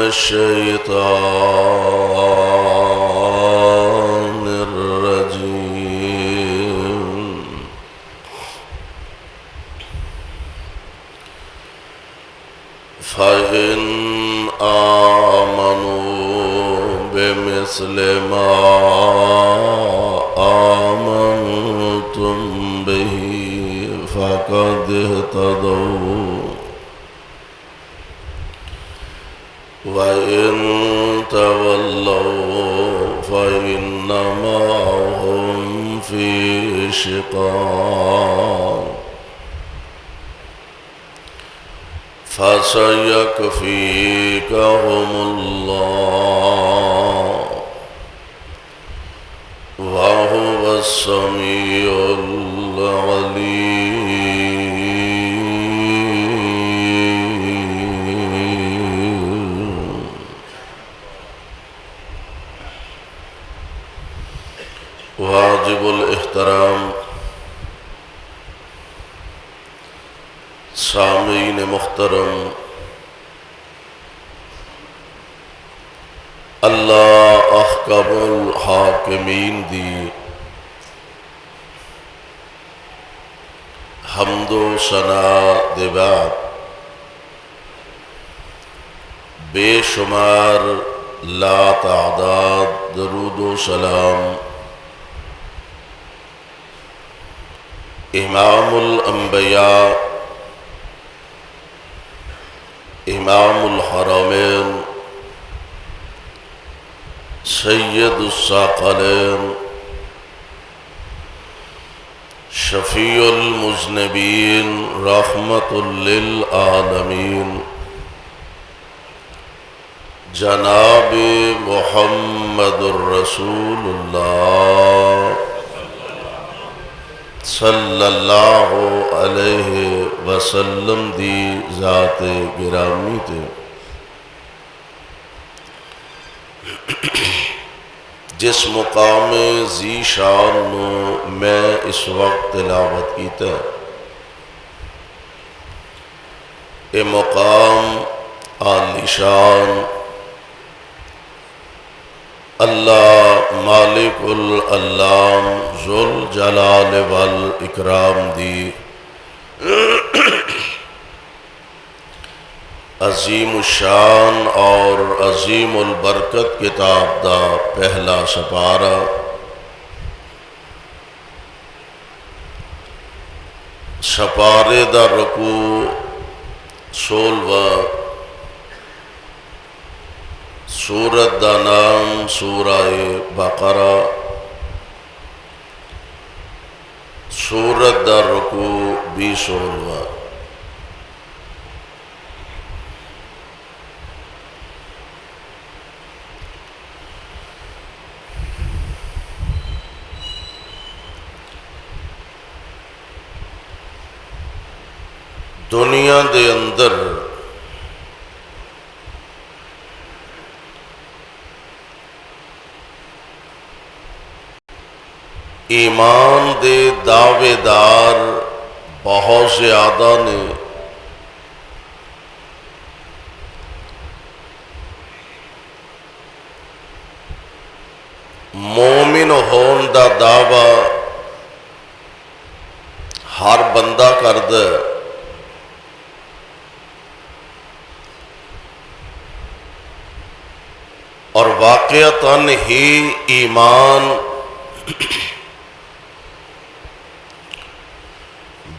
الشيطان الرجيم فإن آمنوا بمثل ما آمنتم به فقد اهتدوا وإن تولوا فإنما هم في شقاق فسيكفيكهم الله وهو السميع العليم. واجب الاحترام سامعین محترم، اللہ احکم الحاکمین دی حمد و ثنا دے بعد بے شمار لا تعداد درود و سلام امام الانبیاء امام الحرمین سید الثقلین شفیع المذنبین رحمت للعالمین جناب محمد الرسول اللہ صلی اللہ علیہ وسلم دی ذات گرامی تے جس مقام ذی شان نو میں اس وقت تلاوت کیتا ہے، اے مقام عالی شان اللہ مالک العلام ذوالجلال والاکرام دی عظیم الشان اور عظیم البرکت کتاب دا پہلا سپارہ سپارے دا رکوع 16واں، سورت دا نام سورہ بقرہ، سورت دا رکوع 20واں۔ دنیا دے اندر ایمان دے دعوے دار بہت زیادہ نے، مومن ہون دا دعویٰ ہر بندہ کردا ہے، اور واقعتاً ہی ایمان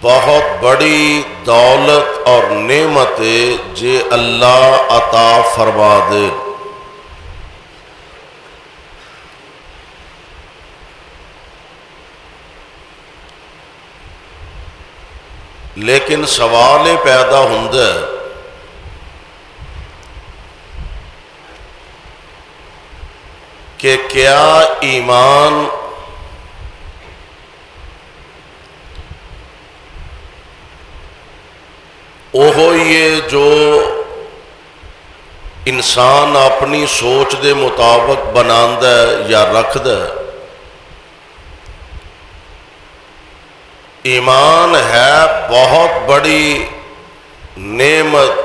بہت بڑی دولت اور نعمت جے اللہ عطا فرما دے۔ لیکن سوال پیدا ہوندا ہے کہ کیا ایمان یہ جو انسان اپنی سوچ دے مطابق بناندا ہے یا رکھدا ہے؟ ایمان ہے بہت بڑی نعمت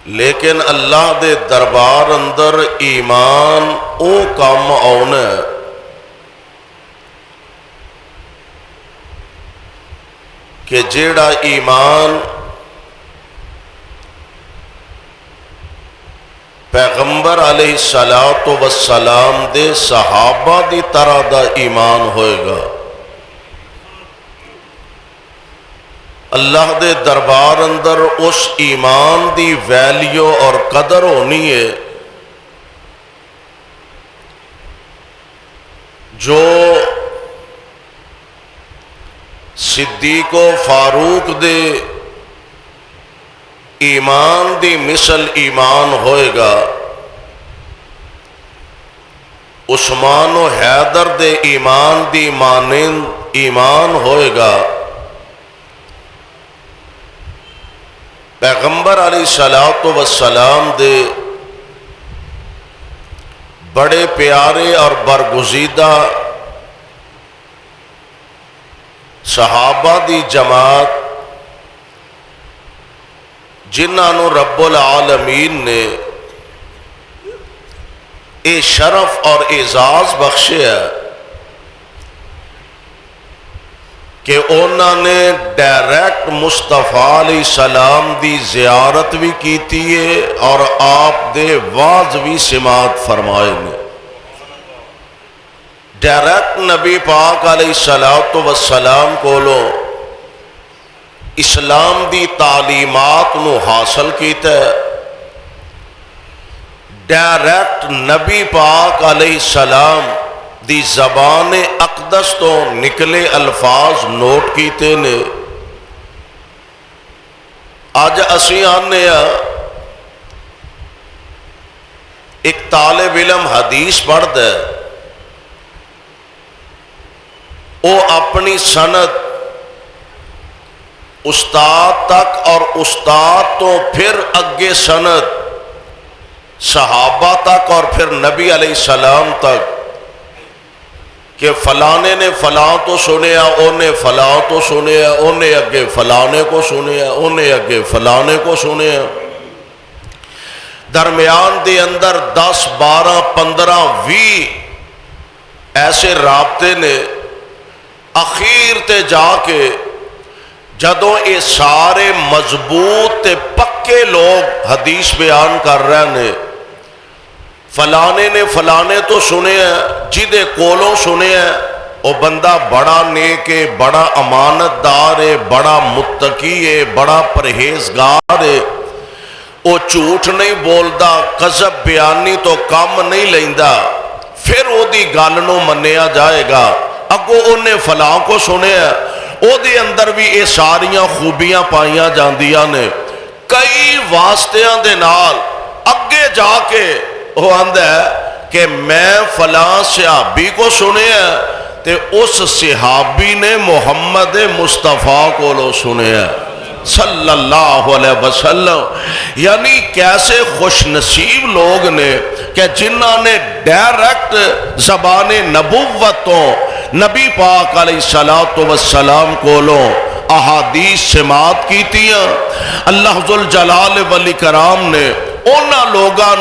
لیکن اللہ دے دربار اندر ایمان او کام آنا ہے کہ جیڑا ایمان پیغمبر علیہ السلام دے صحابہ دی طرح دا ایمان ہوئے گا. اللہ دے دربار اندر اس ایمان دی ویلیو اور قدر ہونی ہے جو صدیق و فاروق دے ایمان دی مثل ایمان ہوئے گا، عثمان و حیدر دے ایمان دی مانند ایمان ہوئے گا، پیغمبر علیہ السلام دے بڑے پیارے اور برگزیدہ صحابہ دی جماعت جنہوں رب العالمین نے اے شرف اور اعزاز بخشے ہے کہ انہوں نے ڈائریکٹ مصطفیٰ علیہ السلام دی زیارت بھی کیتی ہے اور آپ دے واز بھی سماعت فرمائے نے. ڈائریکٹ نبی پاک علیہ السلام کولوں اسلام دی تعلیمات نو حاصل کیتا ہے. ڈائریکٹ نبی پاک علیہ السلام دی زبان اقدس تو نکلے الفاظ نوٹ کیتے نے. آج اسی آنے ایک طالب علم حدیث پڑھتا ہے، وہ اپنی سند استاد تک اور استاد تو پھر اگے سند صحابہ تک اور پھر نبی علیہ السلام تک کہ فلانے نے فلاں تو سنیا، انہیں فلاں تو سنیا، انہیں اگے فلانے کو سنیا، انہیں اگے فلانے کو سنیا. درمیان دے اندر 10 12 15 20 ایسے رابطے نے. اخیر تے جا کے جدوں یہ سارے مضبوط تے پکے لوگ حدیث بیان کر رہے ہیں، فلانے نے فلانے تو سنے ہیں، جدے کولوں سنے ہیں وہ بندہ بڑا نیک ہے، بڑا امانت دار ہے، بڑا متقی ہے، بڑا پرہیزگار ہے، وہ جھوٹ نہیں بولدا، کذب بیانی تو کم نہیں لیندا، پھر وہ دی گل نو منیا جائے گا. اگو انہیں فلاں کو سنے ہیں، او دے اندر بھی یہ ساریاں خوبیاں پائیاں جاندیاں نے. کئی واسطیاں دے نال اگے جا کے وہ آندا ہے کہ میں فلاں صحابی کو سنے ہیں تے اس صحابی نے محمد مصطفیٰ کو لو سنے ہیں صلی اللہ علیہ وسلم. یعنی کیسے خوش نصیب لوگ نے کہ جنہوں نے ڈائریکٹ زبان نبوتوں نبی پاک علیہ السلام کولوں احادیث سماعت کیتیاں. اللہ ذوالجلال والاکرام نے انہاں لوگاں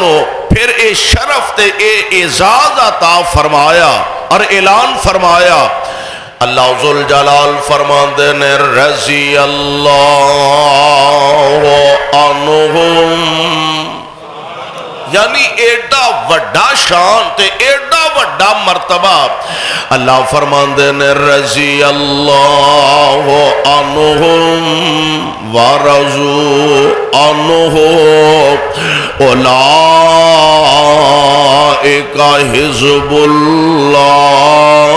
پھر اے شرف تے اے اعزاز عطا فرمایا اور اعلان فرمایا. اللہ ذوالجلال فرماندے نے رضی اللہ عنہم، یعنی ایڈا وڈا شان تے ایڈا وڈا مرتبہ. اللہ فرماندے نے رضی اللہ عنہم ورضوا عنہ اولئک حزب اللہ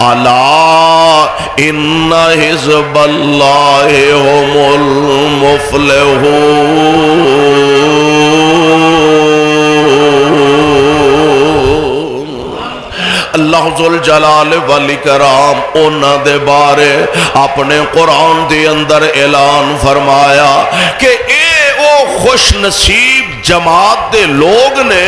الا ان حزب اللہ هم المفلحون. اللہ ذوالجلال والاکرام انہاں دے بارے اپنے قرآن دے اندر اعلان فرمایا کہ اے او خوش نصیب جماعت دے لوگ نے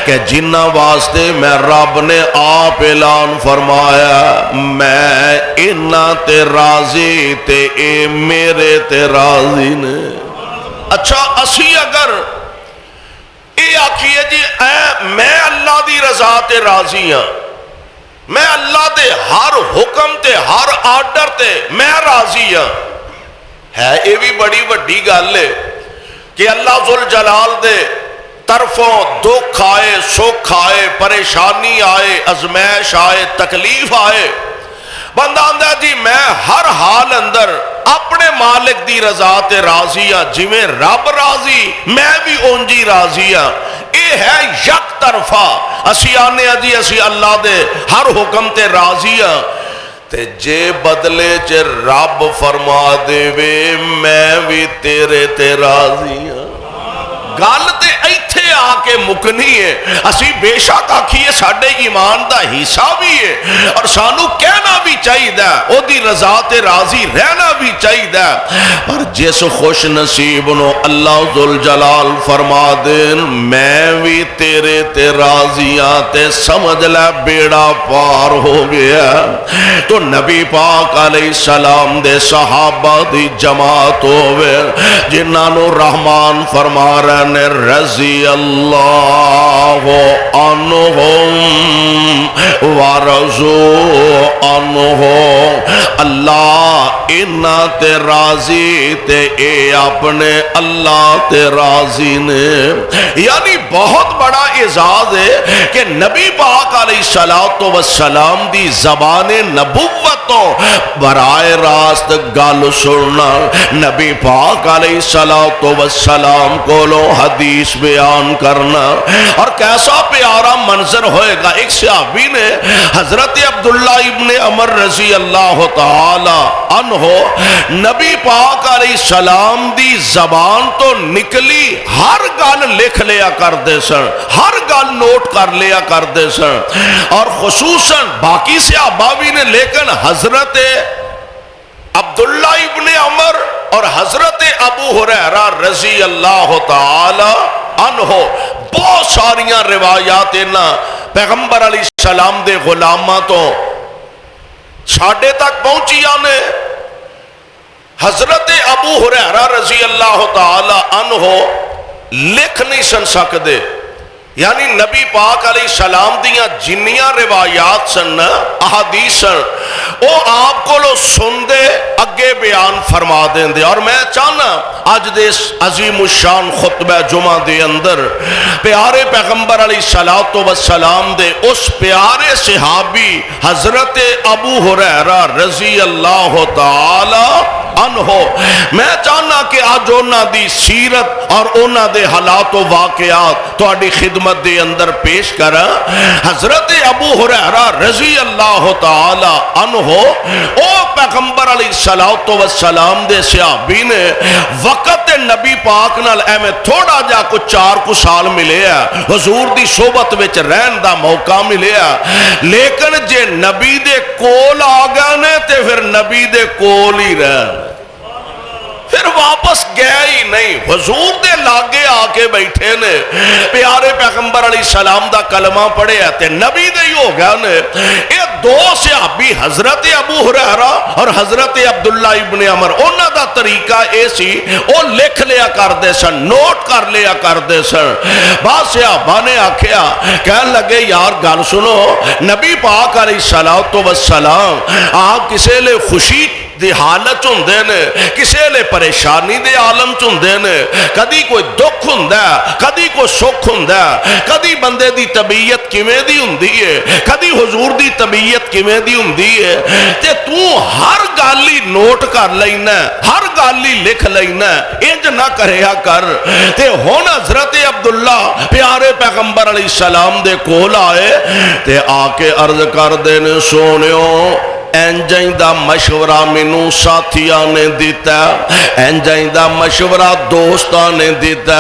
کہ جنہ واسطے میں رب نے آپ اعلان فرمایا میں انہ تے راضی تے اے میرے تے راضی نے۔ اچھا اسی اگر یہ آکھیے جی میں اللہ دی رضا تے راضی ہاں، میں اللہ دے ہر حکم تے ہر آرڈر تے میں راضی ہاں، ہے یہ بھی بڑی وڈی گل ہے کہ اللہ ذوالجلال دے طرفوں دکھ آئے، سکھ آئے، پریشانی آئے، ازمائش آئے، تکلیف آئے، بندہ آندہ جی میں ہر حال اندر اپنے مالک دی رضا تے راضی ہاں، جویں رب راضی میں بھی اونجی راضی ہاں۔ یہ ہے یک طرفہ، اسی آنے جی اسی اللہ دے ہر حکم تے راضی ہاں، تے جے بدلے چے رب فرما دے وے میں بھی تیرے تے راضی ہاں۔ گل تے ایتھے آ کے مکنی ہے، اسی بے شک آکھیے ساڈے ایمان دا حصہ بھی ہے اور سانو کہنا بھی چاہیے او دی رضا تے راضی رہنا بھی چاہیے، پر جس خوش نصیب نو اللہ ذوالجلال فرما دین میں بھی تیرے تے راضی ہاں تے سمجھ لے بیڑا پار ہو گیا۔ تو نبی پاک علیہ السلام دے صحابہ دی جماعت ہوئے جنہاں نو رحمان فرما رہے نے رضی اللہ عنہم ورضوا عنہ، اللہ انہ تے راضی تے اے اپنے اللہ تے راضی نے۔ یعنی بہت بڑا اعزاز ہے کہ نبی پاک علیہ السلام دی زبان نبوتوں براہ راست گل سننا، نبی پاک علیہ السلام کو لو حدیث بیان کرنا، اور کیسا پیارا منظر ہوئے گا۔ ایک صحابی نے حضرت عبداللہ ابن عمر رضی اللہ تعالی عنہ نبی پاک علیہ السلام دی زبان تو نکلی ہر گل لکھ لیا کرتے سن، ہر گل نوٹ کر لیا کرتے سن، اور خصوصاً باقی صحابہ بھی نے، لیکن حضرت عبداللہ ابن عمر اور حضرت ابو ہریرہ رضی اللہ تعالی عنہ بہت ساریاں روایات پیغمبر علیہ السلام دے غلاماں تو ساڈے تک پہنچیاں نے۔ حضرت ابو ہریرہ رضی اللہ تعالی عنہ لکھ نہیں سن سکتے، یعنی نبی پاک علیہ السلام دیاں جنیاں روایات سن احادیث سن وہ آپ کو لو سن دے اگے بیان فرما دیں دے۔ اور میں چاہنا آج دے عظیم الشان خطبہ جمعہ دے اندر پیارے پیغمبر علیہ السلام دے اس پیارے صحابی حضرت ابو ہریرہ رضی اللہ تعالی عنہ میں چاہنا کہ آج انہاں دی سیرت اور انہاں دے حالات و واقعات تو اڈی خدمت دے اندر پیش کرا۔ حضرت ابو ہریرہ رضی اللہ تعالی عنہ او پیغمبر علیہ السلام دے صحابی نے وقت نبی پاک نال ایویں تھوڑا جا کو 4 سال ملے ہے، حضور دی صحبت وچ رہن دا موقع ملے ہے، لیکن جے نبی دے کول آ گئے نے تے پھر نبی دے کول ہی رہن، پھر واپس گئے ہی نہیں، حضور دے لاگے آ کے بیٹھے نے، پیارے پیغمبر علیہ السلام دا کلمہ پڑھے تے نبی دے ہی ہو گیا نے۔ یہ 2 صحابی حضرت ابو ہریرہ اور حضرت عبداللہ ابن عمر انہاں دا طریقہ اے سی او لکھ لیا کردے سن، نوٹ کر لیا کردے سن۔ بعض صحابہ نے آکھیا کہنے لگے یار گل سنو، نبی پاک علیہ السلام آپ کسے لے خوشی دی حالت ہوندے نے، کسے لے پریشانی دے عالم ہوندے نے، کدی کوئی دکھ ہوندا ہے، کدی کوئی سکھ ہوندا ہے، کدی بندے دی طبیعت کیویں دی ہوندی ہے، کدی حضور دی طبیعت کیویں دی ہوندی ہے، تے تو ہر گل ہی نوٹ کر لینا، ہر گل ہی لکھ لینا، انج نہ کریا کر۔ تے ہن حضرت عبداللہ پیارے پیغمبر علیہ السلام دے کول آئے تے آ کے عرض کر دے نے سونیو انجائیں دا مشورہ مینوں ساتھیاں نے دیتا، انجائیں دا مشورہ دوستاں نے دیتا،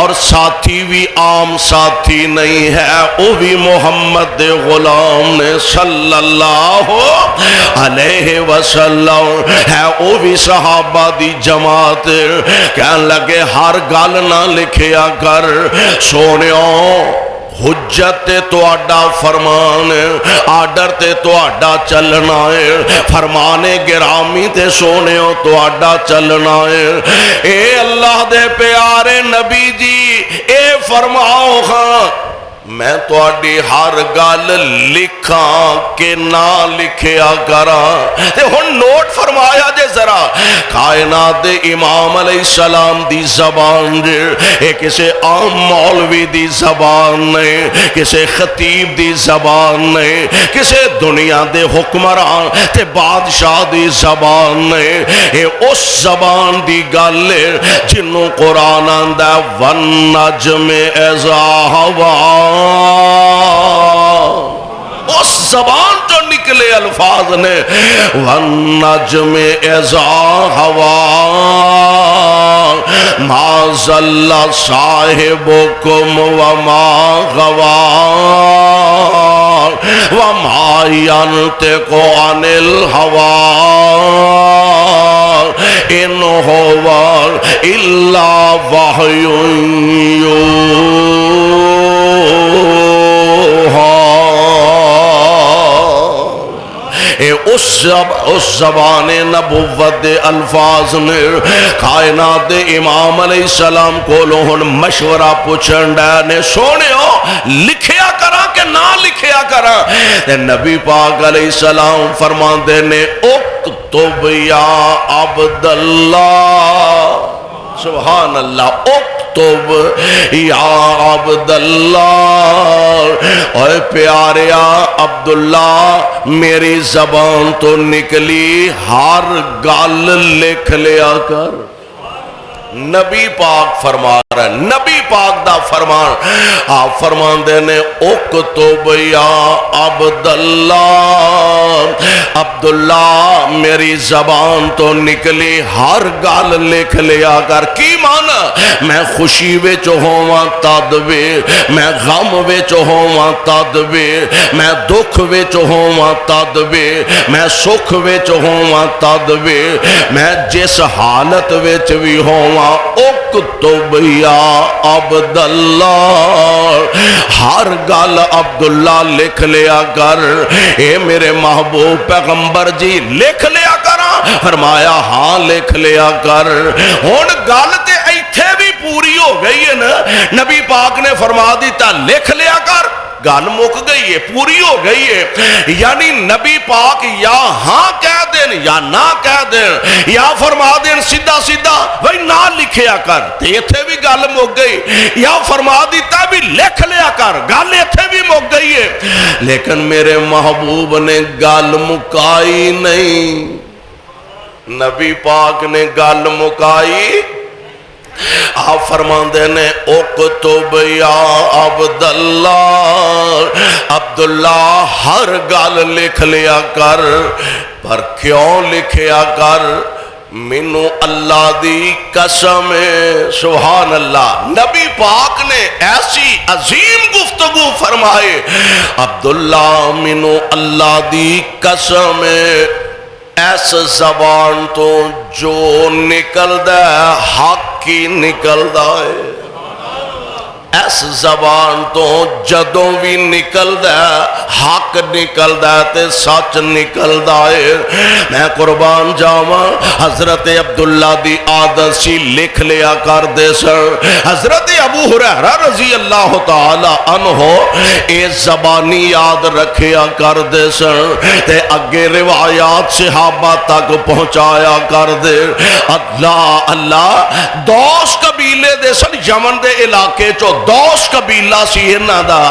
اور ساتھی بھی عام ساتھی نہیں ہے، وہ بھی محمد دے غلام نے صلی اللہ علیہ وسلم ہے، وہ بھی صحابہ دی جماعت۔ کہنے لگے ہر گل نہ لکھیا کر سونیوں، حجت تے تو آڈا فرمان، آڈر تے تو آڈا چلنا ہے، فرمان گرامی تے سونیوں تو آڈا چلنا ہے۔ اے اللہ دے پیارے نبی جی، اے فرماؤ خان میں تو آڈی ہر گال لکھاں کہ نہ لکھیا کراں۔ تے ہن نوٹ فرمایا جے ذرا، کائنات دے امام علیہ السلام دی زبان جے، اے کسے عام مولوی دی زبان نہیں، کسے خطیب دی زبان نہیں، کسے دنیا دے حکمران تے بادشاہ دی زبان نہیں، اے اس زبان دی گل جنوں قرآن آندا وَالنَّجْمِ إِذَا هَوَىٰ، اس زبان جو نکلے الفاظ نے وَالنَّجْمِ إِذَا هَوَىٰ مَا ضَلَّ صَاحِبُكُمْ وَمَا غَوَىٰ وَمَا يَنطِقُ عَنِ الْهَوَىٰ إِنْ هُوَ إِلَّا وَحْيٌ يُوحَىٰ۔ اس زبان نبوت دے الفاظ نے کائنات دے امام علیہ السلام کو لوہن مشورہ پوچھن ڈے نے سونے ہو لکھیا کرا کہ نہ لکھیا کرا، تے نبی پاک علیہ السلام فرمان دے نے اکتب یا عبداللہ، سبحان اللہ، اکتب یا عبداللہ، اے پیاریا عبداللہ میری زبان تو نکلی ہر گل لکھ لیا کر۔ نبی پاک فرما رہا ہے، نبی پاک دا فرمان، آپ فرمان دینے اکتب یا عبداللہ، عبداللہ میری زبان تو نکلی ہر گل لکھ لیا کر۔ کی مانا؟ میں خوشی وچ ہوواں تد وی، میں غم وچ ہوواں تد وی، میں دکھ وچ ہوواں تد وی، میں سکھ وچ ہوواں تد وی، میں جس حالت وچ وی ہوواں اکتب یا عبداللہ، ہر گل عبداللہ لکھ لیا کر۔ اے میرے محبوب پیغمبر جی لکھ لیا کرا؟ فرمایا ہاں لکھ لیا کر۔ ہن گل تے ایتھے بھی پوری ہو گئی ہے نا، نبی پاک نے فرما دیتا لکھ لیا کر، گل مک گئی ہے، پوری ہو گئی ہے۔ یعنی نبی پاک یا ہاں کہہ دین یا نہ کہہ دین، یا فرما دین سیدھا سیدھا بھئی نہ لکھیا کر، تے ایتھے بھی گل مک گئی، یا فرما دیتا بھی لکھ لیا کر، گل ایتھے بھی مک گئی ہے۔ لیکن میرے محبوب نے گل مکائی نہیں، نبی پاک نے گل مکائی، آپ فرماندے نے اکتب یا عبداللہ، عبداللہ ہر گل لکھ لیا کر، پر کیوں لکھیا کر؟ مینو اللہ دی قسم ہے، سبحان اللہ۔ نبی پاک نے ایسی عظیم گفتگو فرمائے، عبداللہ مینو اللہ دی قسم ہے، ایس زبان تو جو نکل دے حق کی نکل دے، ایس زبان تو جدوں بھی نکل دے حق نکل دے تے سچ نکل دے۔ میں قربان جاواں حضرت عبداللہ دی عادت سی لکھ لیا کر دے سر۔ حضرت ابو ہریرہ رضی اللہ تعالی عنہ اے زبانی یاد رکھیا کر دے سر، تے اگے روایات صحابہ تک پہنچایا کر دے۔ اللہ اللہ، دوس قبیلے دے سن، یمن دے علاقے چو دوس قبیلہ سی انہاں دا،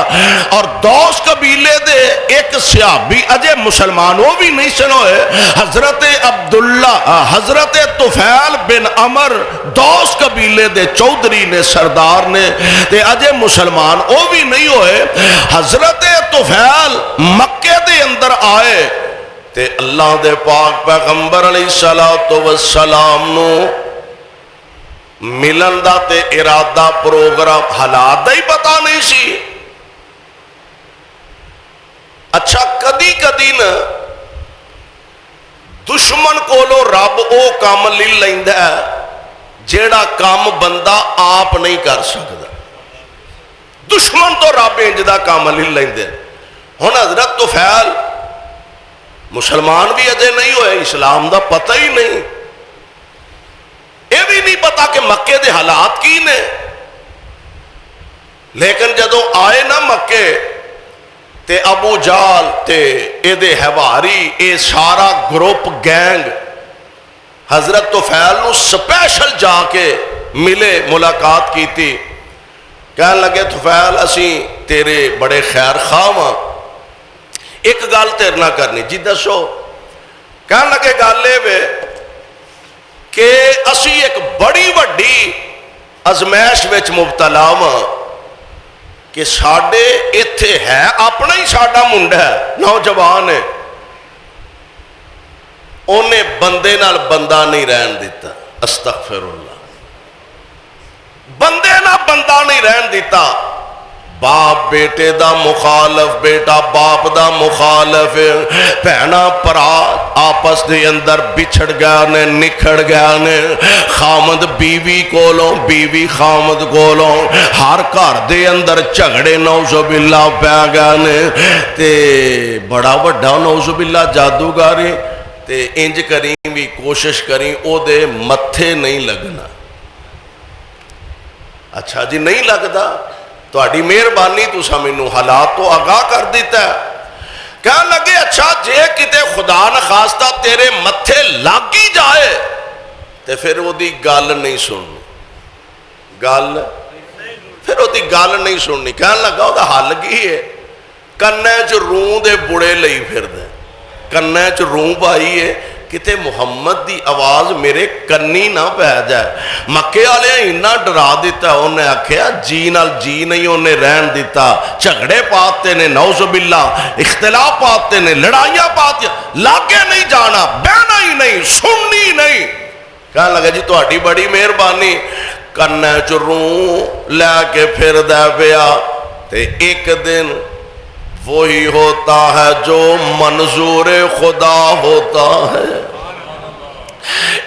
اور دوس قبیلے دے ایک صحابی اجے مسلمان وہ بھی نہیں سن ہوئے، حضرت عبداللہ حضرت طفیل بن عمر دوس قبیلے دے چودھری نے، سردار نے، تے اجے مسلمان وہ بھی نہیں ہوئے۔ حضرت طفیل مکے دے اندر آئے تے اللہ دے پاک پیغمبر علیہ الصلوۃ والسلام نو ملن دا تے ارادہ پروگرام حالات دا ہی پتہ نہیں سی. اچھا کدی کدی نا دشمن کولو رب او کام لے لیندا ہے جیڑا کام بندہ آپ نہیں کر سکتا. دشمن تو رب انج دا کام لے لیندے. ہن حضرت طفیل مسلمان بھی اجے نہیں ہوئے, اسلام دا پتہ ہی نہیں, یہ بھی نہیں پتا کہ مکے دے حالات کی نے, لیکن جدو آئے نا مکے تے ابو جال تے اے دے حواری اے سارا گروپ گینگ حضرت طفیل نو سپیشل جا کے ملے, ملاقات کی تھی. کہنے لگے طفیل اسی تیرے بڑے خیر خواہ ہاں, ایک گل تیرے نہ کرنی. جی دسو. کہنے لگے گل اے کہ اسی ایک بڑی وڈی ازمائش وچ مبتلا ہاں کہ ساڈے ایتھے ہے اپنا ہی ساڈا منڈا ہے, نوجوان ہے, انہیں بندے نال بندہ نہیں رہن دیتا. استغفر اللہ, بندے نال بندہ نہیں رہن دیتا. باپ بیٹے دا مخالف, بیٹا باپ دا مخالف, بہنا پرا آپس دے اندر بچھڑ گیا نے, نکھڑ گیا نے, خامد بیوی کولوں, بیوی خامد کولوں, ہر گھر دے اندر جھگڑے نعوذ باللہ پہ گیا نے. تے بڑا وڈا نعوذ باللہ جادوگاری تے انج کریں بھی کوشش کریں او دے متھے نہیں لگنا. اچھا جی نہیں لگتا, تہاڈی مہربانی تساں مینوں حالات تو آگاہ کر دیتا ہے. کہنے لگے اچھا جے کتے خدا نخواستہ تیرے متھے لگ ہی جائے تے پھر وہ دی گل نہیں سننی, گل پھر وہ دی گل نہیں سننی. کہنے لگا وہ دا حل کی ہے, کنے چ روں دے بڑے لئی پھر دے, کنے چ روں پائی ہے کتے محمد دی آواز میرے کنی نہ پہ جائے. مکے والے اتنا ڈرا دیتا, انہیں آخیا جی نال جی نہیں انہیں رہن دیتا, جھگڑے پاتے نے نعوذ باللہ, اختلاف پاتے نے, لڑائیاں پاتے, لاگے نہیں جانا, بہنا ہی نہیں, سننی نہیں. کہنے لگا جی تہاڈی بڑی مہربانی. کنے چ روں لے کے پھر دے پیا تے ایک دن وہی ہوتا ہے جو منظور خدا ہوتا ہے.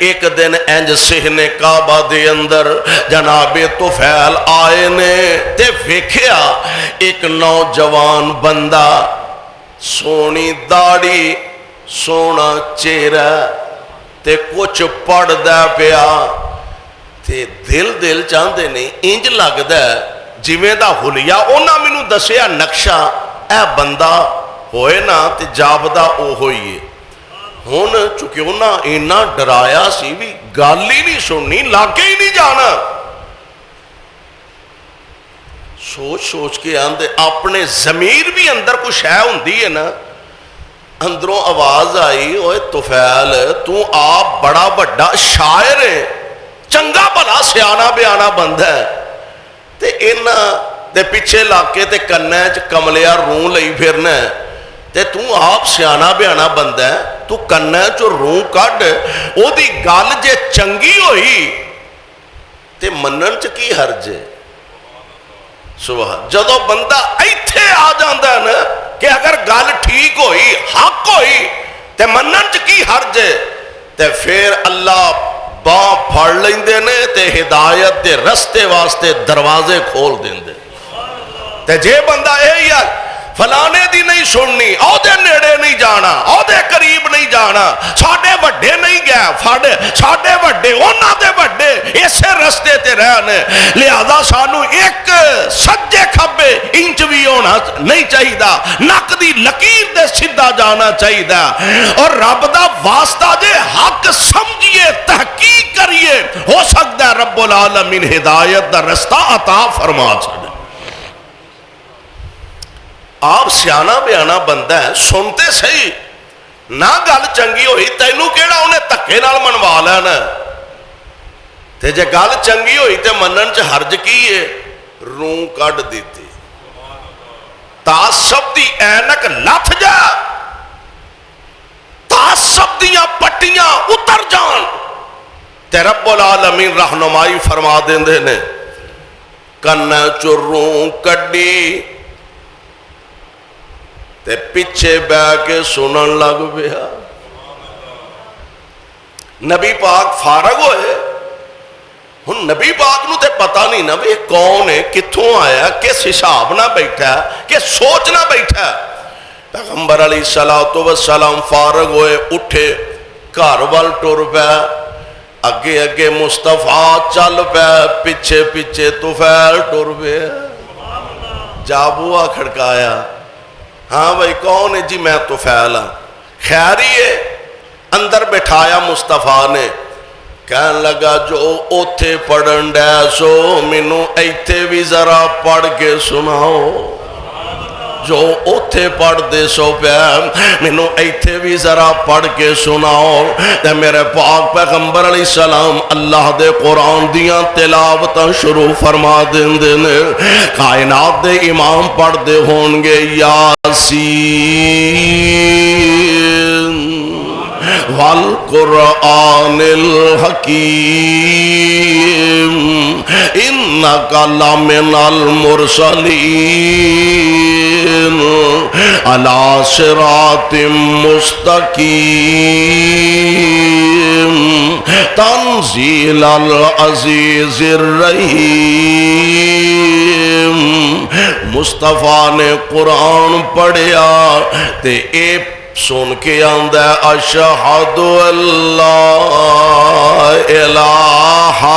ایک دن انج سہنے کعبہ دے اندر جناب طفیل آئے نے تے ویکھیا ایک نوجوان بندہ, سونی داڑھی, سونا چہرہ تے کچھ پڑھ دے پیا تے دل چاہندے نے انج لگدا ہے جویں دا حلیہ انہاں مینوں دسیا نقشہ اے بندہ ہوئے نا تے جاپدا او ہوئیے. ہن چونکہ انہاں اینا ڈرایا سی بھی گل ہی نہیں سننی, لاگے ہی نہیں جانا. سوچ کے آندے اپنے ضمیر بھی اندر کوئی شے ہوندی ہے نا, اندروں آواز آئی اوے طفیل تو آپ بڑا بڑا شاعر ہے, چنگا بھلا سیانا بیانا بندہ ہے, تے انہاں تے پیچھے لاکے تے کنے چ کملیا روں لئی پھرنا ہے, تے تو آپ سیانا بیانا بندہ ہے, تو کنے چ روں کڈ, او دی گل جے چنگی ہوئی تے منن چ کی حرج ہے. سبحان, جدو بندہ ایتھے آ جاندا ہے نا کہ اگر گل ٹھیک ہوئی, حق ہوئی تے منن چ کی حرج ہے, تے پھر اللہ باں پھڑ لیندے نے تے ہدایت دے رستے واسطے دروازے کھول دیندے. تے جے بندہ اے یار فلانے دی نہیں سننی, او دے نیڑے نہیں جانا, او دے قریب نہیں جانا, ساڈے وڈے نہیں گئے, ساڈے وڈے انہاں دے وڈے اسے رستے تے رہنے, لہذا سانو ایک سجے کھبے انچ بھی ہونا نہیں چاہیدا, نک دی لکیر دے سیدھا جانا چاہیدا. اور رب دا واسطہ جے حق سمجھیے, تحقیق کریے, ہو سکتا ہے رب العالمین ہدایت دا رستہ عطا فرما چھڑے. آپ سیانا بیانا بندہ ہے, سنتے صحیح نہ گل چنگی ہوئی تینوں کیڑا انہیں دھکے نال منوا لینا, تے جے گل چنگی ہوئی تے منن چ حرج کی ہے, روں کڈ دیتی. تعصب دی اینک لتھ جا, تعصب دیاں پٹیاں اتر جان تے رب العالمین رہنمائی فرما دیندے نے کن چروں کڈی تے پیچھے بہ کے سنن لگ پیا نبی پاک فارغ ہوئے ہن نبی پاک نو تے پتہ نہیں نا بھی کون ہے کتھوں آیا کس حساب نہ بیٹھا کس سوچ نہ بیٹھا پیغمبر علیہ السلام فارغ ہوئے اٹھے گھر وال ٹر پے اگے اگے مصطفیٰ چل پے پیچھے پیچھے طفیل ٹر پے جا بوا کھڑکایا ہاں بھائی کون ہے جی میں طفیل ہاں خیری ہے اندر بٹھایا مصطفیٰ نے کہن لگا جو اوتھے پڑھن ڈے سو مینوں ایتھے بھی ذرا پڑھ کے سناؤ جو اوتھے پڑھ دے سو پہ مینوں ایتھے بھی ذرا پڑھ کے سناؤ تے میرے پاک پیغمبر علیہ السلام اللہ دے قرآن دیاں تلاوتاں شروع فرما دیندے نے کائنات دے امام پڑھ دے ہونگے یاسین والقرآن الحکیم انکا لمن المرسلین علی صراط مستقیم تنزیل العزیز الرحیم مصطفیٰ نے قرآن پڑھیا تے اے سن کے آندہ اشہد اللہ الہ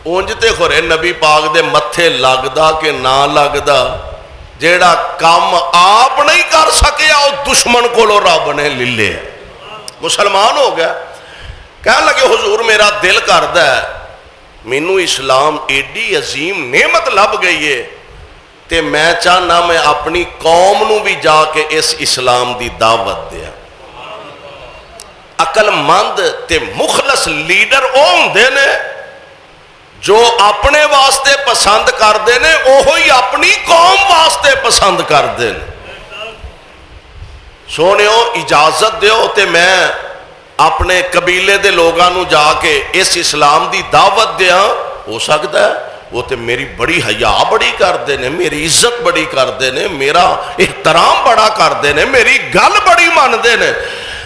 اونجتے خورے نبی پاک دے متھے لگدا کہ نہ لگدا جیڑا کام آپ نہیں کر سکیا او دشمن کو لو رب نے لے مسلمان ہو گیا کہنے لگے حضور میرا دل کردہ ہے مینوں اسلام ایڈی عظیم نعمت لب گئی ہے تے میں چاہنا میں اپنی قوم نو بھی جا کے اس اسلام دی دعوت دیا عقل مند تے مخلص لیڈر ہوندے نے جو اپنے واسطے پسند کر دے نے اوہی اپنی قوم واسطے پسند کر دے نے سونیو اجازت دیو تے میں اپنے قبیلے دے لوگاں نو جا کے اس اسلام دی دعوت دیا ہو سکتا ہے وہ تے میری بڑی حیا بڑی کر دینے میری عزت بڑی کر دینے میرا احترام بڑا کر دینے میری گل بڑی مان دینے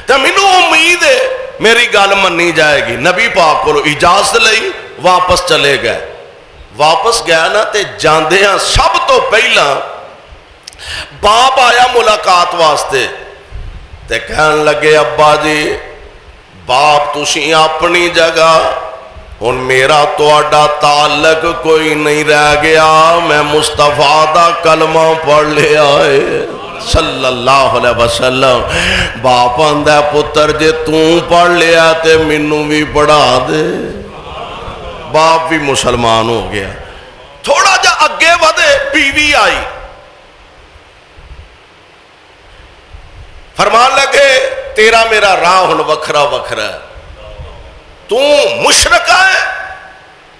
تے مینوں امید ہے میری گل منی جائے گی نبی پاک کو اجازت لئی واپس چلے گئے واپس گیا نا تے جاندے ہیں سب تو پہلا باپ آیا ملاقات واسطے تے کہن لگے ابا جی باپ تسی اپنی جگہ ہن میرا تو اڈا تعلق کوئی نہیں رہ گیا میں مصطفیٰ دا کلمہ پڑھ لے آئے صلی اللہ علیہ وسلم باپ آندہ پتر جے توں پڑھ لیا تے منوں بھی پڑھا دے باپ بھی مسلمان ہو گیا تھوڑا جا اگے ودے بیوی آئی فرمان لگے تیرا میرا راہ ہن وکھرا وکھرا ہے تو مشرک ہے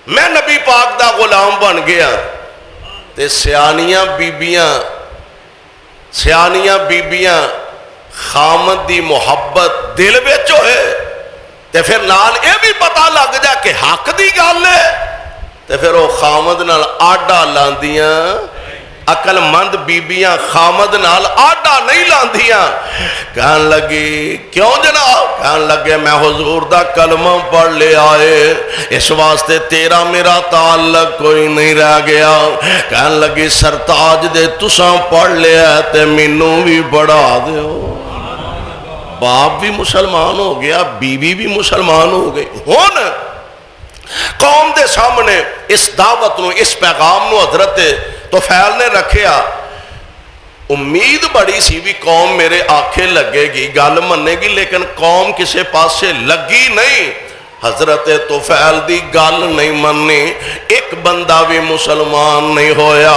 میں نبی پاک دا غلام بن گیا تے سیانیاں بیبیاں خامد دی محبت دل وچ ہوئے تے پھر نال اے بھی پتہ لگ جا کہ حق دی گل ہے تے پھر وہ خامد نال آڈا لاندیاں عقل مند بیبیاں خامد نال آڈا نہیں لاندیاں کہن لگی کیوں جناب کہن لگے میں حضور دا کلمہ پڑھ لے آئے اس واسطے تیرا میرا تعلق کوئی نہیں رہ گیا کہن لگی سرتاج دے تساں پڑھ لے آئے تے مینوں بھی بڑھا دیو باپ بھی مسلمان ہو گیا بیوی بھی مسلمان ہو گئی ہون قوم دے سامنے اس دعوت نو اس پیغام نو حضرت طفیل نے رکھیا امید بڑی سی بھی قوم میرے آنکھیں لگے گی گل منے گی لیکن قوم کسے پاس سے لگی نہیں حضرت طفیل دی گل نہیں مننی، ایک بندہ بھی مسلمان نہیں ہویا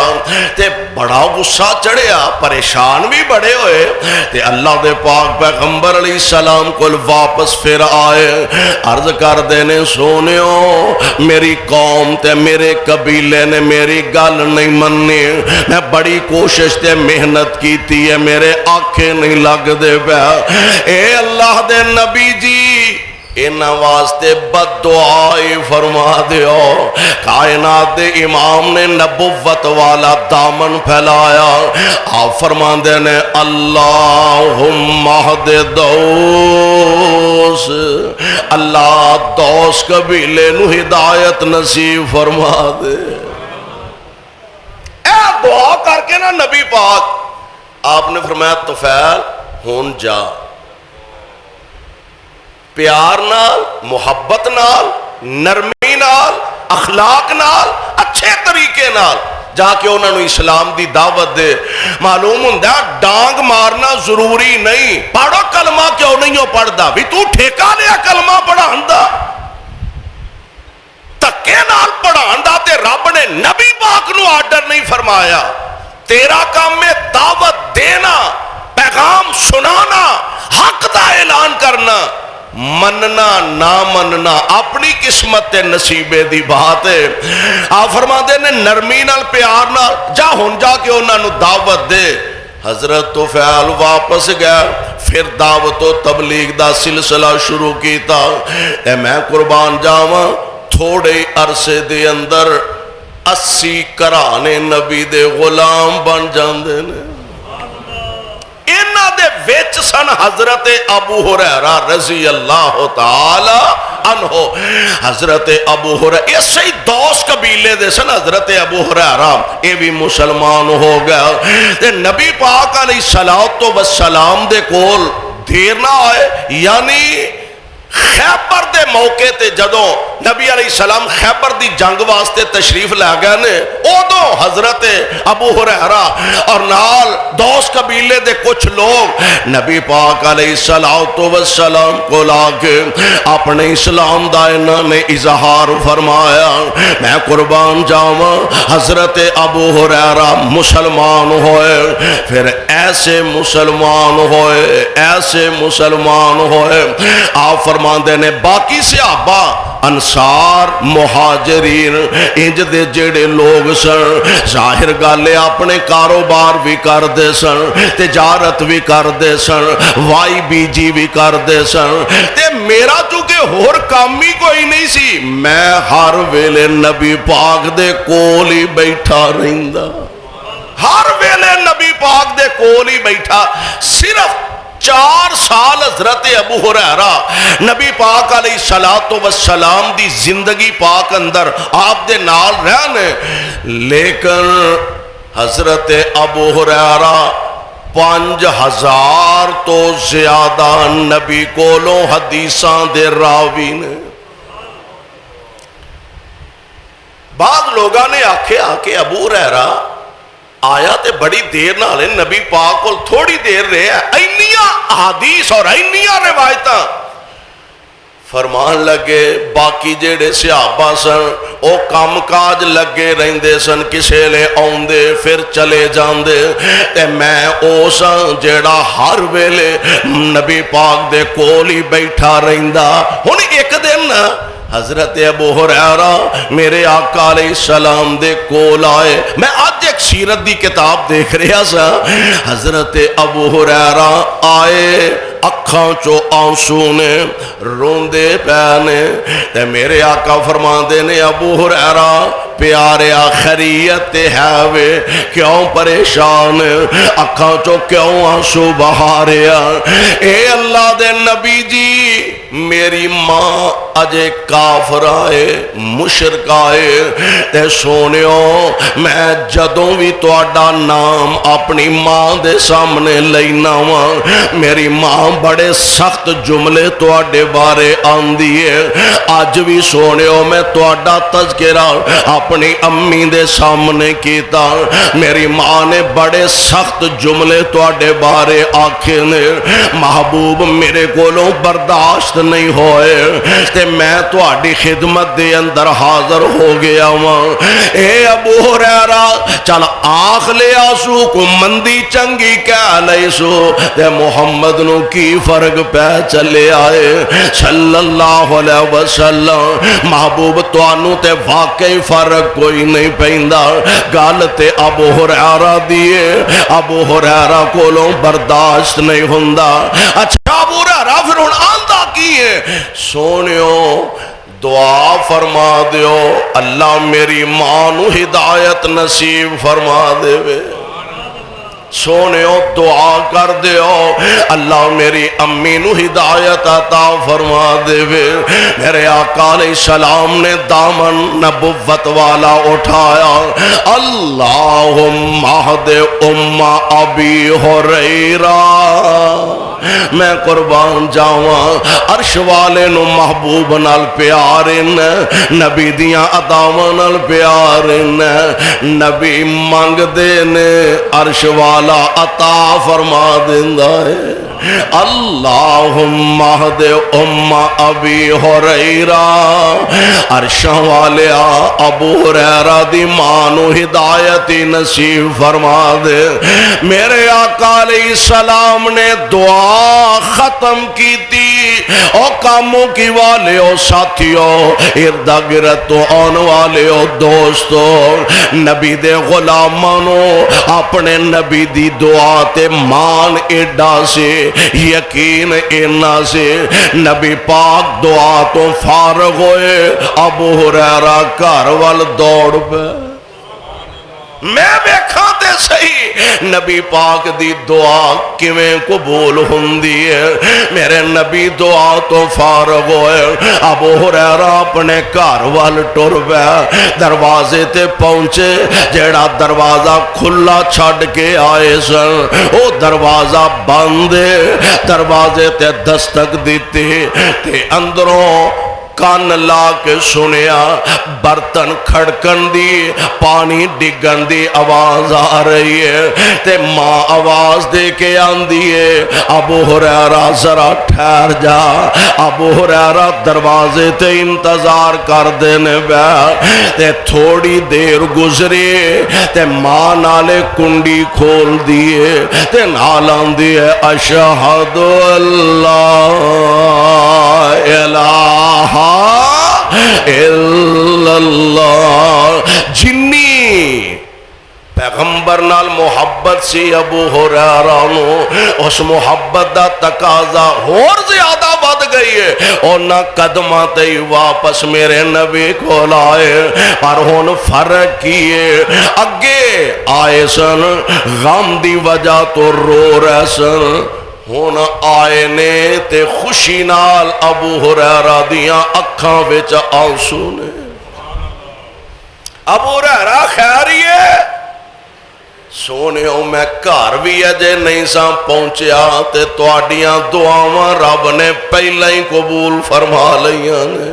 تے بڑا غصہ چڑھیا، پریشان بھی بڑے ہوئے تے اللہ دے پاک پیغمبر علیہ السلام کو واپس پھر آئے، عرض کر دینے سونیو میری قوم تے میرے قبیلے نے میری گل نہیں مننی، میں بڑی کوشش تے محنت کیتی ہے، میرے آنکھیں نہیں لگ دے پیا، اے اللہ دے نبی جی انہاں واسطے بد دعائی فرما دیو۔ کائنات دے امام نے نبوت والا دامن پھیلایا، آپ فرما دینے اللہم اہد دوس، اللہ دوس قبیلے نو ہدایت نصیب فرما دے۔ اے دعا کر کے نا نبی پاک آپ نے فرمایا طفیل ہون جا، پیار نال، محبت نال، نرمی نال، اخلاق نال، اچھے طریقے نال جا کے انہوں نے اسلام دی دعوت دے۔ معلوم ہوندہ ڈانگ مارنا ضروری نہیں، پڑھو کلمہ کیوں نہیں ہو پڑھدا بھی تو ٹھیکہ لیا کلمہ پڑھاندا، تکے نال پڑھاندا تے رب نے نبی پاک نو آرڈر نہیں فرمایا، تیرا کام میں دعوت دینا، پیغام سنانا، حق دا اعلان کرنا، مننا نہ مننا اپنی قسمت تے نصیبے دی بات ہے۔ آپ فرما دے نے نرمی نال پیار نال جا ہون جا کے انہاں نو دعوت دے۔ حضرت طفیل واپس گیا، پھر دعوت و تبلیغ دا سلسلہ شروع کیتا۔ اے میں قربان جاواں تھوڑے عرصے دے اندر 80 گھرانے نبی دے غلام بن جاندے نے۔ انہاں دے وچ سن حضرت ابو ہریرہ رضی اللہ تعالی عنہ۔ حضرت ابو ہریرہ اسی دوس قبیلے دے سن حضرت ابو ہریرہ، اے بھی مسلمان ہو گیا تے نبی پاک علیہ السلام دے کول دیر نہ آئے، یعنی خیبر دے موقع تے جدوں نبی علیہ السلام خیبر دی جنگ واسطے تشریف لے گئے نے، ادو حضرت ابو ہریرہ اور نال دوس قبیلے دے کچھ لوگ نبی پاک علیہ السلام کو لا کے اپنے اسلام دا انہوں نے اظہار فرمایا۔ میں قربان جاواں حضرت ابو ہریرہ مسلمان ہوئے، پھر ایسے مسلمان ہوئے، ایسے مسلمان ہوئے، آپ فرماندے نے باقی صحابہ انصار مہاجرین انج دے جڑے لوگ سن، ظاہر گالے اپنے کاروبار بھی کر دے سن، تجارت بھی کر دے سن، وائی بی جی بھی کر دے سن، تے میرا چونکہ ہور کام ہی کوئی نہیں سی، میں ہر ویلے نبی پاک دے کول ہی بیٹھا رہندا، ہر ویلے نبی پاک دے کول ہی بیٹھا۔ صرف 4 سال حضرت ابو ہریرہ نبی پاک علیہ السلام دی زندگی پاک اندر آپ دے نال رہنے، لیکن حضرت ابو ہریرہ 5000 تو زیادہ نبی کولوں حدیثاں دے راوی نے۔ بعض لوگاں نے آکھیا کہ ابو ہریرہ آیا تے بڑی دیر نہ لے نبی پاک کو تھوڑی دیر رہے ہیں، اینیاں حدیث اور اینیاں روایتاں۔ فرمان لگے باقی جیڑے صحابہ سن او کام کاج لگے رہندے سن، کسے لے آوندے پھر چلے جاندے، تے میں او سن جیڑا ہر ویلے نبی پاک دے کول ہی بیٹھا رہندا۔ ہن ایک دن حضرت ابو ہریرہ میرے آقا علیہ السلام دے کول آئے، میں آج ایک سیرت دی کتاب دیکھ رہا سا، حضرت ابو ہریرہ آئے اکھاں چو آنسو نے روندے پینے، تے میرے آقا فرماندے نے ابو ہریرہ پیارے خیریت ہے وے کیوں پریشان، اکھاں چو کیوں آنسو بہاریا؟ اے اللہ دے نبی جی میری ماں اجے کافر آئے مشرک آئے، تے سونیو میں جدوں بھی تواڈا نام اپنی ماں دے سامنے لینا وا، میری ماں بڑے سخت جملے تواڈے بارے آندی ہے، اج بھی سونیو میں تواڈا تذکرہ اپنی امی دے سامنے کیتا، میری ماں نے بڑے سخت جملے تواڈے بارے آکھے نے، محبوب میرے کولوں برداشت نہیں ہوئے، تے تے میں تہاڈی خدمت دے اندر حاضر ہو گیا ہاں۔ اے ابو ہریرہ چل آخ لیا سو کو مندی چنگی کہہ لئی سو تے محمد نو کی فرق پہ چلے آئے صلی اللہ علیہ وسلم۔ محبوب توانو تے واقعی فرق کوئی نہیں پیندا، گل تے ابو ہریرہ دیے، ابو ہریرہ کولوں برداشت نہیں ہوندا۔ اچھا ابو ہریرہ پھر ہن آندا کی ہے؟ سونیو دعا فرما دیو اللہ میری ماں نو ہدایت نصیب فرما دے وے۔ سونیو دعا کر دیو اللہ میری امی نو ہدایت عطا فرما دے وے۔ میرے آقا علیہ السلام نے دامن نبوت والا اٹھایا، اللہم اہد ام ابی ہریرہ۔ میں قربان جاواں عرش والے نو محبوب نال پیار نبی دیاں اداواں نال پیار نبی منگ دے نے عرش والا عطا فرما دیندا ہے۔ اللہم اہد ام ابی ہریرہ، عرشاں والیا ابو ہریرہ دی ماں نو ہدایت نصیب فرما دے۔ میرے آقا علیہ السلام نے دعا ختم کی تھی۔ او کاموں کی والے او ساتھیوں، ارد گرد تو آن والے او دوستوں، نبی دے غلامانو اپنے نبی دی دعا تے مان ایڈا سے یقین اینا سے نبی پاک دعا تو فارغ ہوئے ابو ہریرہ گھر وال دوڑ پے۔ میں بیکھاں تے صحیح نبی پاک دی دعا کیویں قبول ہوندی ہے۔ میرے نبی دعا تو فارغ ہوئے ابو ہریرہ اپنے گھر وال ٹر پے۔ دروازے تے پہنچے، جیڑا دروازہ کھلا چھڈ کے آئے سن او دروازہ بند، دروازے تے دستک دیتی تے اندروں کان لا کے سنیا برتن کھڑکن دی، پانی ڈگن دی آواز آ رہی ہے تے ماں آواز دے کے آندی ہے ابو ہریرہ ذرا ٹھہر جا۔ ابو ہریرہ دروازے تے انتظار کر دینے بے تے تھوڑی دیر گزری تے ماں نالے کنڈی کھول دیے تے نالان دیے اشہد اللہ الہ الا اللہ۔ جنی پیغمبر نال محبت سی ابو ہریرہ نو اس محبت دا تقاضا اور زیادہ بڑھ گئی ہے۔ اور نہ قدمہ تے واپس میرے نبی کو لائے، پر ہون فرق کیے اگے آئے سن غم دی وجہ تو رو رہے سن، ہون آئے نے تے خوشی نال ابو ہریرہ دیاں اکھاں وچ آنسو نے۔ ابو ہریرہ خیریے؟ سونے میں گھر بھی اجے نہیں سا پہنچیا تے تواڈیاں دعاواں رب نے پہلا ہی قبول فرما لیاں نے،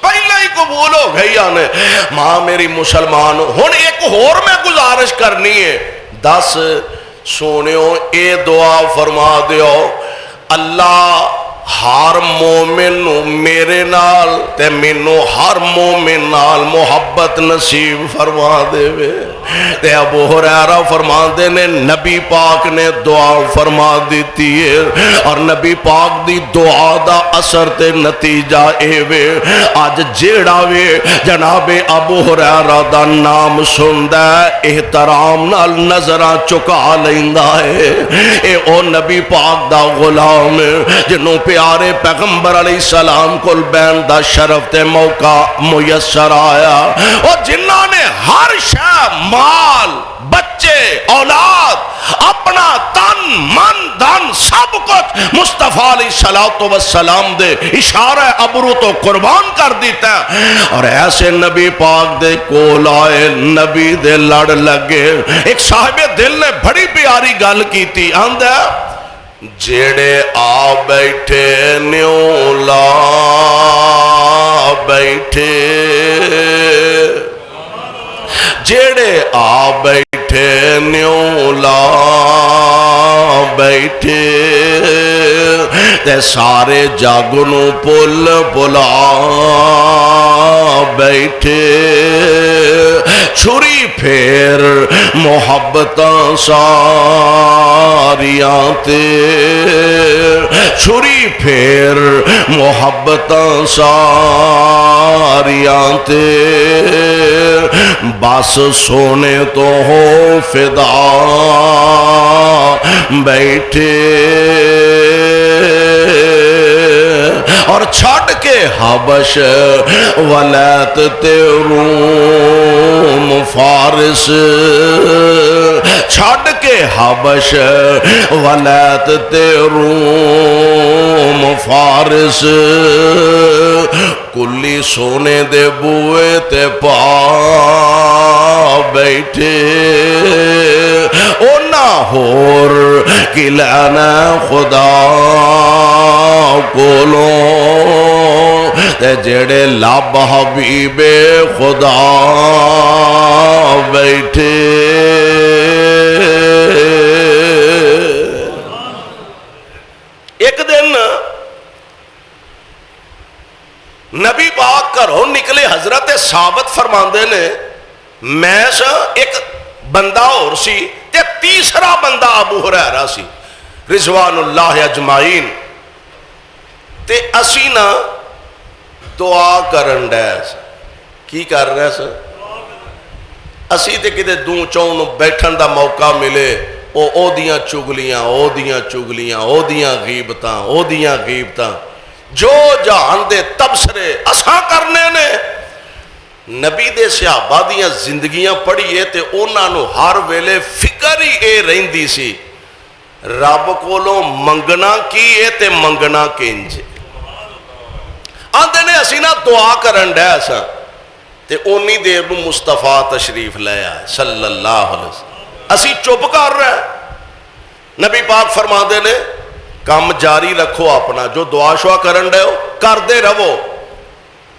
پہلا ہی قبول ہو گئی نے۔ ماں میری مسلمان ہن ایک اور میں گزارش کرنی ہے، دس سونیو اے دعا فرما دیو اللہ ہر مومن نو میرے نال تے مینوں ہر مومن نال محبت نصیب فرما دے وے۔ تے ابو ہریرہ فرما دے نے نبی پاک نے دعا فرما دیتی ہے، اور نبی پاک دی دعا دا اثر تے نتیجہ اے وے اج جیڑا وے جناب ابو ہریرہ دا نام سندا ہے احترام نال نظراں چکا لیندا ہے۔ اے او نبی پاک دا غلام جنوں پیارے پیغمبر علیہ السلام کو بین دا شرف تے موقع میسر آیا، اور جنہاں نے ہر شے مال بچے اولاد اپنا تن من دن سب کچھ مصطفیٰ علیہ السلام دے اشارہ ابرو تو قربان کر دیتا ہے، اور ایسے نبی پاک دے کول آئے نبی دے لڑ لگے۔ ایک صاحب دل نے بڑی پیاری گل کی تھی، آندہ جیڑے آ بیٹھے نیوں لا بیٹھے، جیڑے آ بیٹھے نیوں لا بیٹھے، تے سارے جگ نو بھل بھلا بیٹھے چھری پھیر محبتاں ساریاں تے چھری پھیر محبتاں ساریاں تے بس سونے تو ہو فدا بیٹھے اور چھڑ کے حبش ولیت تے روم فارس چھڑ کے حبش ولیت تے روم فارس کلی سونے دے بوئے تے پا بیٹھے او نہ ہور کی لینا خدا کولوں تے جڑے لب حبیب خدا بیٹھے ایک دن نبی پاک گھروں نکلے حضرت ثابت فرماندے نے میں ایک بندہ اور سی تے تیسرا بندہ ابو ہریرہ سی رضوان اللہ اجمعین تے اسی نا دعا کرن ڈے کی کر رہے سر اسی تے کدے دوں چون بیٹھن دا موقع ملے او دیاں چگلیاں او دیاں چگلیاں او دیاں غیبتاں او دیاں غیبتاں جو جہان دے تبصرے اساں کرنے نے نبی دے صحابہ دیاں زندگیاں پڑھیے تے اونا نو ہر ویلے فکر ہی اے رہندی سی رب کولوں منگنا کی اے تے منگنا کنج آندے نے اسی نا دعا کرن ڈے اساں تے اونی دیر نو مصطفیٰ تشریف لے آئے صلی اللہ علیہ وسلم اسی چپ کر رہے نبی پاک فرما دے نے کام جاری رکھو اپنا جو دعا شعا کرن ڈے ہو کر دے رہو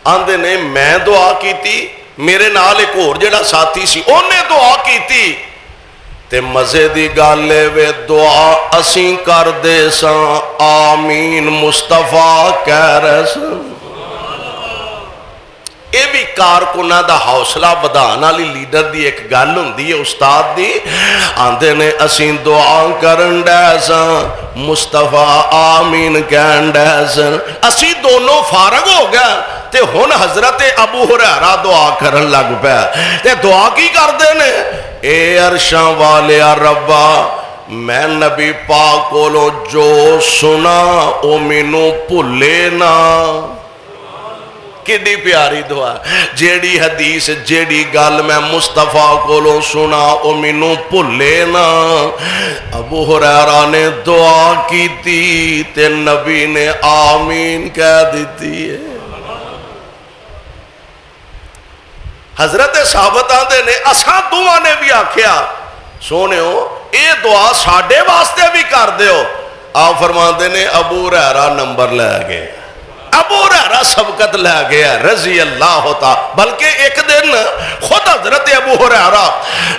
آندے نے میں دعا کی تھی میرے نال ایک اور جڑا ساتھی سی انہیں دعا کی تھی تے مزے دی گالے وے دعا اسیں کر دے ساں آمین مصطفیٰ کہہ رہے ساں اے بھی کارکنہ دا حوصلہ بدھانا لی لیڈر دی ایک گل ہوندی ہے استاد دی آندے نے اسیں دعا کرن ڈیساں مصطفیٰ آمین کہن ڈیساں اسی دونوں فارغ ہو گیا تے ہن حضرت ابو ہریرہ دعا کرن لگ پیا تے دعا کی کر دے نے اے عرشاں والے ربا میں نبی پاک کولوں جو سنا او مینوں بھلے نہ کڈی پیاری دعا جیڑی حدیث جیڑی گل میں مصطفیٰ کولوں سنا او مینوں بھلے نہ ابو ہریرہ نے دعا کی تھی تے نبی نے آمین کہہ دیتی ہے حضرت ثابت آندے نے اساں دعا نے بھی آکھیا سونے ہو اے دعا ساڈے واسطے بھی کر دیو آپ فرماندے نے ابو ہریرہ نمبر لے گئے ابو ہریرہ سبقت لے گیا رضی اللہ ہوتا بلکہ ایک دن خود حضرت ابو ہریرہ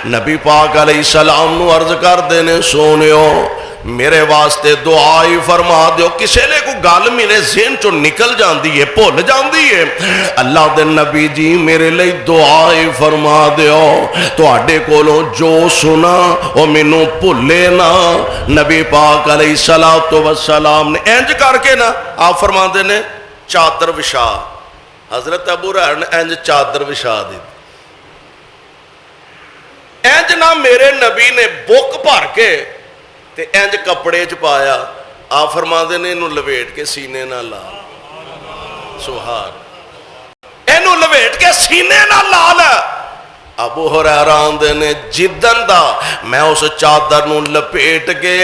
نبی پاک علیہ السلام نو عرض کر دینے سونیو میرے واسطے دعائی فرما دیو کسے لے کو گال میرے ذہن چو نکل جاندی ہے بھول جاندی ہے اللہ دے نبی جی میرے لئے دعائی فرما دیو تو آڈے کولوں جو سنا او مینوں بھلے نا نبی پاک علیہ السلام نے اینج کر کے نا آپ فرما دینے چادر وشا حضرت ابو ہریرہ نے اینج چادر وشا دی اینج نہ میرے نبی نے بک بھر کے تے اینج کپڑے چ پایا آپ فرما دے نے انہوں لویٹ کے سینے نہ لا سبحان انہوں لویٹ کے سینے نہ لا لے ابو ہریرہ آندے نے جدن دا میں اس چادر نو لپیٹ کے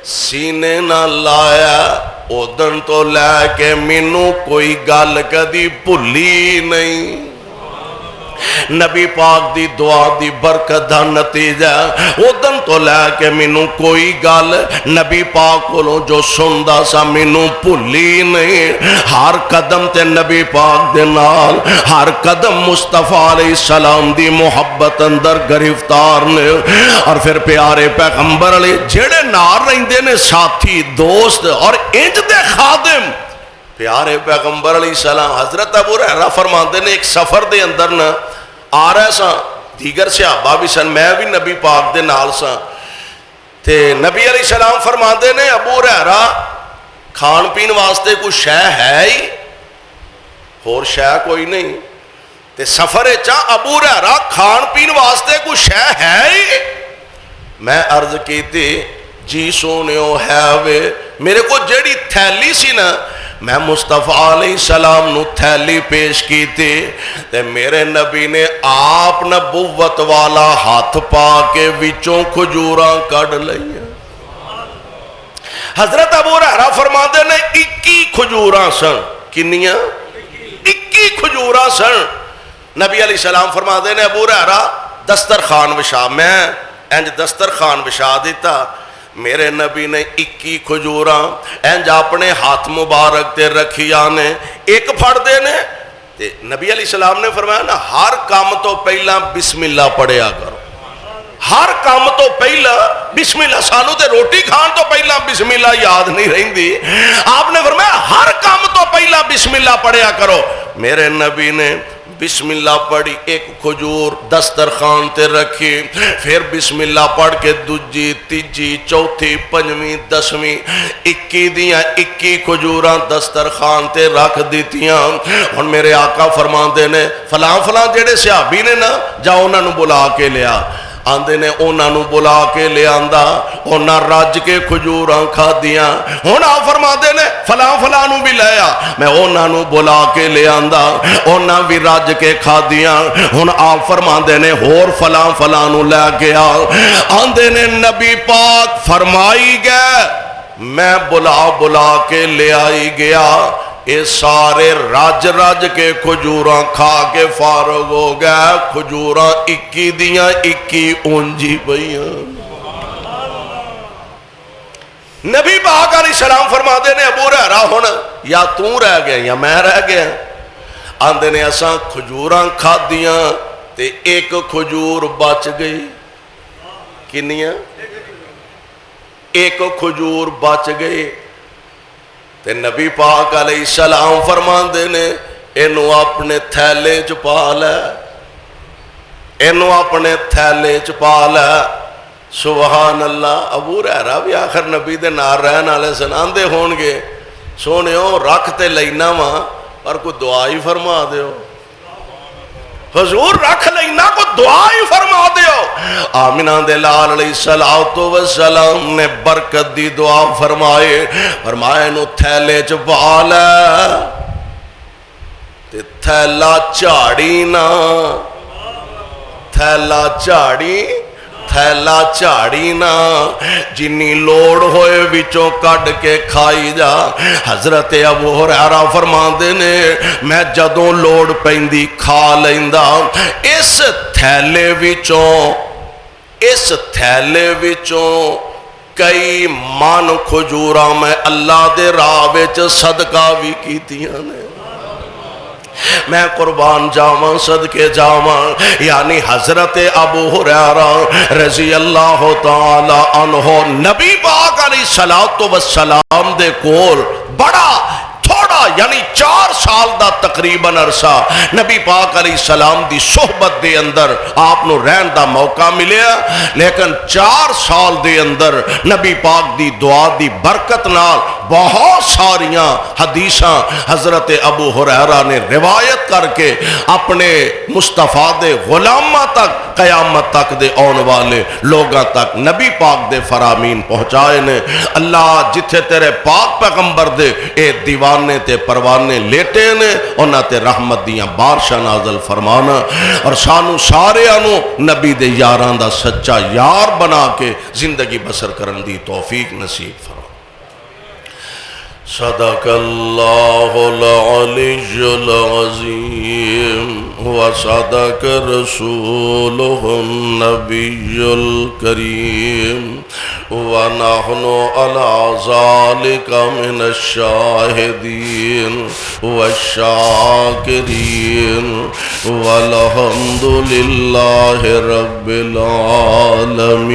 سینے نہ لایا اودن تو لے کے مینوں کوئی گل کدی بھلی نہیں نبی پاک دی دعا دی برکت دا نتیجہ ادن تو لے کے مینوں کوئی گل نبی پاک کولوں جو سندا سا مینوں بھلی نہیں. ہر قدم تے نبی پاک دے نال ہر قدم مصطفیٰ علیہ السلام دی محبت اندر گرفتار نے. اور پھر پیارے پیغمبر علیہ جڑے نال رہندے نے ساتھی دوست اور انج دے خادم پیارے پیغمبر علیہ السلام. حضرت ابو ہریرہ فرماندے نے ایک سفر دے اندر نہ آ رہے سا دیگر صحابہ بھی سن میں بھی نبی پاک دے نال سا تے نبی علیہ السلام فرماندے نے ابو ہریرہ کھان پین واسطے کوئی شے ہے ہی اور شے کوئی نہیں تے سفر چا ابو ہریرہ کھان پین واسطے کوئی شے ہے ہی. میں عرض کیتی جی سونیو ہے وے میرے کو جیڑی تھیلی سی نا میں مصطفیٰ علیہ السلام نو تھیلی پیش کی تھی تے میرے نبی نے آپ نبوت والا ہاتھ پا کے وچوں کھجوراں کڑ لئیاں. حضرت ابو ہریرہ فرماندے نے 21 کھجوراں سن. کنیاں 21 کھجوراں سن. نبی علیہ السلام فرماندے نے ابو ہریرہ دسترخوان وچھا. میں انج دسترخوان وچھا دیتا. میرے نبی نے 21 کھجوراں انج اپنے ہاتھ مبارک تے رکھیاں نے ایک پھڑ دے نے تے نبی علیہ السلام نے فرمایا نا ہر کام تو پہلا بسم اللہ پڑھیا کرو. ہر کام تو پہلا بسم اللہ. سانو تے روٹی کھان تو پہلا بسم اللہ یاد نہیں رہندی. آپ نے فرمایا ہر کام تو پہلا بسم اللہ پڑھیا کرو. میرے نبی نے بسم اللہ پڑھی ایک کھجور دسترخوان تے رکھی پھر بسم اللہ پڑھ کے دوجی تیجی چوتھی پنجویں دسویں 21 دیاں 21 کھجوراں دسترخوان تے رکھ دیتیاں. ہن میرے آقا فرماندے نے فلاں فلاں جڑے صحابی نے نا جاؤ انہاں نو بلا کے لیا. آندے نے انہاں نو بلا کے لے آندا انہاں رج کے کھجوراں کھا دیاں. ہن آپ فرماندے نے فلاں فلاں نو بھی لے آ. میں انہاں نو بلا کے لے آندا انہاں بھی رج کے کھا دیاں. ہن آپ فرماندے نے ہور فلاں فلاں نو لے کے آ. آندے نے نبی پاک فرمائی گئے میں بلا بلا کے لے آئی گیا. یہ سارے رج رج کے کھجوراں کھا کے فارغ ہو گئے. کھجوراں 21 دیاں 21 اونجی پئیاں. نبی پاک علیہ السلام فرماتے نے ابو ہریرہ ہن یا تو رہ گیا یا میں رہ گیا. آندے نے اساں کھجوراں کھادیاں تے ایک کھجور بچ گئی. کنیاں ایک کھجور بچ گئی. تے نبی پاک علیہ السلام فرماندے نے اینو اپنے تھیلے چ پا لے. اینو اپنے تھیلے چ پا لے. سبحان اللہ. ابو ہریرہ بھی آخر نبی دے نال رہن والے سن. آندے ہون گے سونیو رکھ تے لینا وا پر کوئی دعا ہی فرما دیو. حضور رکھ لینا کو دعا ہی فرما دیو. آمینہ دے لال علیہ السلام نے برکت دی دعا فرمائے. فرمائے نو تھیلے چ پا لے تے تھیلا جھاڑی نہ. تھیلا جھاڑی تھیلا جھاڑی نہ. جنی لوڑ ہوئے وچوں کڈ کے کھائی جا. حضرت ابو ہریرہ فرماندے نے میں جدوں لوڑ پیندی کھا لیندا. اس تھیلے وچوں کئی من کھجوراں میں اللہ دے راہ وچ صدقہ بھی کیتیاں نے. میں قربان جاواں صدقے جاواں. یعنی حضرت ابو ہریرہ رضی اللہ تعالی عنہ نبی پاک علیہ السلام دے کول بڑا تھوڑا یعنی 4 سال دا تقریباً عرصہ نبی پاک علیہ السلام دی صحبت دے اندر آپ نو رہن دا موقع ملیا. لیکن 4 سال دے اندر نبی پاک دی دعا دی برکت نال بہت ساریاں حدیثاں حضرت ابو ہریرہ نے روایت کر کے اپنے مصطفیٰ دے غلاماں تک قیامت تک دے آن والے لوگاں تک نبی پاک دے فرامین پہنچائے نے. اللہ جتھے تیرے پاک پیغمبر دے اے دیوانے تے پروانے لیٹے نے انہاں تے رحمت دیاں بارشاں نازل فرمانا. اور سانو سارے آنو نبی دے یاران دا سچا یار بنا کے زندگی بسر کرن دی توفیق نصیب فرما. صدق اللہ العلی العظیم وصدق رسولہ النبی الکریم ونحن علی ذلک من الشاہدین والشاکرین والحمد للہ رب العالمین.